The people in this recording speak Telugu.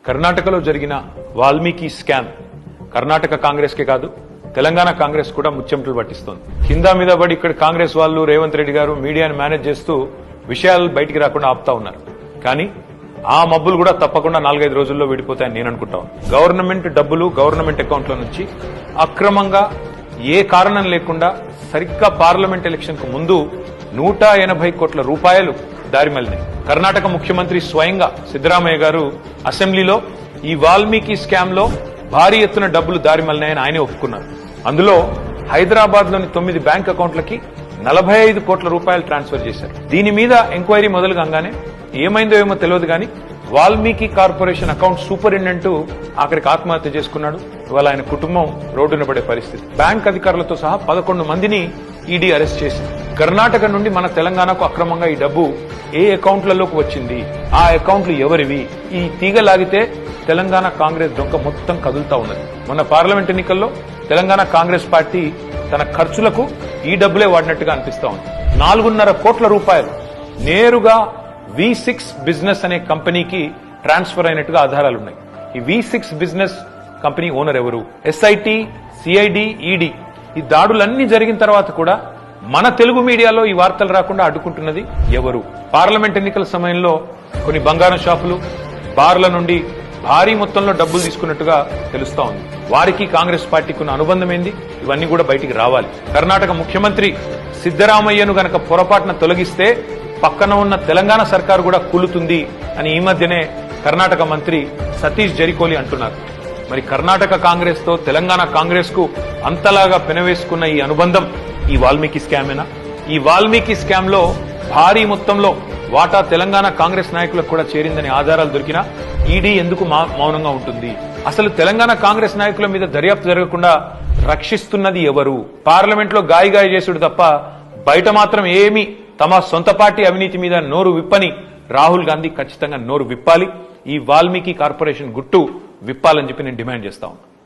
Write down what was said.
కర్ణాటకలో జరిగిన వాల్మీకి స్కామ్ కర్ణాటక కాంగ్రెస్ కే కాదు తెలంగాణ కాంగ్రెస్ కూడా ముచ్చెమటలు పట్టిస్తోంది. కింద మీద పడి ఇక్కడ కాంగ్రెస్ వాళ్ళు రేవంత్ రెడ్డి గారు మీడియాను మేనేజ్ చేస్తూ విషయాలు బయటికి రాకుండా ఆపుతా ఉన్నారు. కానీ ఆ మబ్బులు కూడా తప్పకుండా 4-5 రోజుల్లో విడిపోతాయని నేను అనుకుంటాను. గవర్నమెంట్ డబ్బులు గవర్నమెంట్ అకౌంట్ల నుంచి అక్రమంగా ఏ కారణం లేకుండా సరిగ్గా పార్లమెంట్ ఎలక్షన్ కు ముందు 180 కోట్ల రూపాయలు దారిమల్లినాయి. కర్ణాటక ముఖ్యమంత్రి స్వయంగా సిద్దరామయ్య గారు అసెంబ్లీలో ఈ వాల్మీకి స్కామ్ లో భారీ ఎత్తున డబ్బులు దారిమల్లినాయని ఆయనే ఒప్పుకున్నారు. అందులో హైదరాబాద్ లోని 9 బ్యాంక్ అకౌంట్లకి 45 కోట్ల రూపాయలు ట్రాన్స్ఫర్ చేశారు. దీని మీద ఎంక్వైరీ మొదలు కాగానే ఏమైందో ఏమో తెలియదు కానీ వాల్మీకి కార్పొరేషన్ అకౌంట్ సూపరింటెండెంట్ ఆఖరికి ఆత్మహత్య చేసుకున్నాడు. ఇవాళ ఆయన కుటుంబం రోడ్డున పడే పరిస్థితి. బ్యాంక్ అధికారులతో సహా 11 మందిని ఈడీ అరెస్ట్ చేసింది. కర్ణాటక నుండి మన తెలంగాణకు అక్రమంగా ఈ డబ్బు ఏ అకౌంట్లలోకి వచ్చింది, ఆ అకౌంట్లు ఎవరివి, ఈ తీగ లాగితే తెలంగాణ కాంగ్రెస్ డొంక మొత్తం కదులుతా ఉన్నది. మొన్న పార్లమెంట్ ఎన్నికల్లో తెలంగాణ కాంగ్రెస్ పార్టీ తన ఖర్చులకు ఈ డబ్బులే వాడినట్టుగా అనిపిస్తా ఉంది. 4.5 కోట్ల రూపాయలు నేరుగా V6 బిజినెస్ అనే కంపెనీకి ట్రాన్స్ఫర్ అయినట్టుగా ఆధారాలున్నాయి. ఈ V6 బిజినెస్ కంపెనీ ఓనర్ ఎవరు? SIT, CID, ED ఈ దాడులన్నీ జరిగిన తర్వాత కూడా మన తెలుగు మీడియాలో ఈ వార్తలు రాకుండా అడ్డుకుంటున్నది ఎవరు? పార్లమెంట్ ఎన్నికల సమయంలో కొన్ని బంగారం షాపులు, బార్ల నుండి భారీ మొత్తంలో డబ్బులు తీసుకున్నట్టుగా తెలుస్తా ఉంది. వారికి కాంగ్రెస్ పార్టీకి ఉన్న అనుబంధం ఏంది? ఇవన్నీ కూడా బయటికి రావాలి. కర్ణాటక ముఖ్యమంత్రి సిద్దరామయ్యను గనక పొరపాటున తొలగిస్తే పక్కన ఉన్న తెలంగాణ సర్కారు కూడా కూలుతుంది అని ఈ మధ్యనే కర్ణాటక మంత్రి సతీష్ జరికోలి అంటున్నారు. మరి కర్ణాటక కాంగ్రెస్ తో తెలంగాణ కాంగ్రెస్ కు అంతలాగా పెనవేసుకున్న ఈ అనుబంధం ఈ వాల్మీకి స్కామేనా? ఈ వాల్మీకి స్కామ్ లో భారీ మొత్తంలో వాటా తెలంగాణ కాంగ్రెస్ నాయకులకు కూడా చేరిందని ఆధారాలు దొరికినా ఈడీ ఎందుకు మౌనంగా ఉంటుంది? అసలు తెలంగాణ కాంగ్రెస్ నాయకుల మీద దర్యాప్తు జరగకుండా రక్షిస్తున్నది ఎవరు? పార్లమెంట్ లో గాయి చేసుడు తప్ప బయట మాత్రం ఏమీ తమ సొంత పార్టీ అవినీతి మీద నోరు విప్పని రాహుల్ గాంధీ ఖచ్చితంగా నోరు విప్పాలి. ఈ వాల్మీకి కార్పొరేషన్ గుట్టు విప్పాలని చెప్పి నేను డిమాండ్ చేస్తా ఉన్నాను.